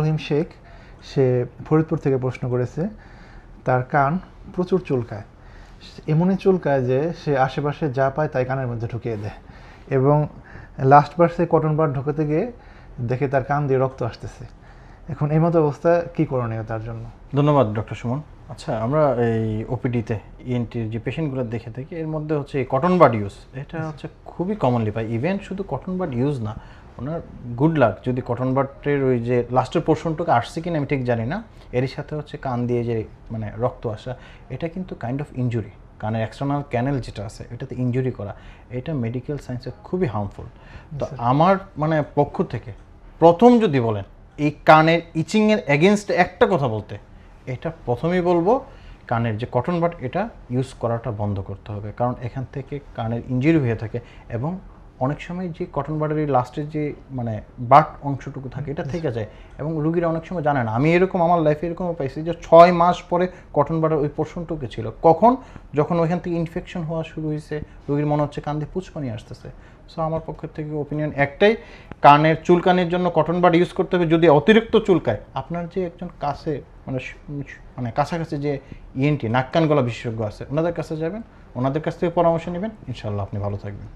রহিম শেখ সে ফরিদপুর থেকে প্রশ্ন করেছে। তার কান প্রচুর চুলকায়, এমনই চুলকায় যে সে আশেপাশে যা পায় তাই কানের মধ্যে ঢুকিয়ে দেয়, এবং লাস্ট বার্সে কটন বাড ঢোকাতে গিয়ে দেখে তার কান দিয়ে রক্ত আসতেছে। এখন এই মতো অবস্থা কী করণীয় তার জন্য? ধন্যবাদ ডক্টর সুমন। আচ্ছা, আমরা এই ওপিডিতে ইএনটির যে পেশেন্টগুলো দেখে থাকি এর মধ্যে হচ্ছে এই কটন বাড ইউজ, এটা হচ্ছে খুবই কমনলি পাই। ইভেন শুধু কটন বাড ইউজ না, ওনার গুড লাক যদি কটন বাডের ওই যে লাস্টের পোর্শনটুকু আসছে কিনা আমি ঠিক জানি না, এরই সাথে হচ্ছে কান দিয়ে যে মানে রক্ত আসা, এটা কিন্তু কাইন্ড অফ ইনজুরি। কানের এক্সটার্নাল ক্যানেল যেটা আছে এটাতে ইনজুরি করা, এটা মেডিকেল সায়েন্সে খুবই হার্মফুল। তো আমার মানে পক্ষ থেকে প্রথম যদি বলেন এই কানের ইচিংয়ের এগেনস্ট একটা কথা বলতে, এটা প্রথমেই বলবো কানের যে কটন বাড এটা ইউজ করাটা বন্ধ করতে হবে, কারণ এখান থেকে কানের ইনজুরি হয়ে থাকে। এবং অনেক সময় যে কটন বাডের লাস্টের যে মানে বাট অংশটুকু থাকে এটা থেকে যায়, এবং রুগীরা অনেক সময় জানে না। আমি এরকম আমার লাইফে এরকমও পাইছি যে 6 মাস পরে কটন বাডের ওই পোর্শনটুকু ছিল, কখন যখন ওইখান থেকে ইনফেকশন হওয়া শুরু হয়েছে, রুগীর মনে হচ্ছে কান দিয়ে পুচপানি আসতেছে। সো আমার পক্ষ থেকে ওপিনিয়ন একটাই, কানের চুলকানির জন্য কটন বাড ইউজ করতে হবে। যদি অতিরিক্ত চুলকায়, আপনার যে একজন কাছে মানে মানে কাছাকাছি যে ইএনটি নাক কান গলা বিশেষজ্ঞ আছে ওনাদের কাছে যাবেন, ওনাদের কাছ থেকে পরামর্শ নেবেন, ইনশাল্লাহ আপনি ভালো থাকবেন।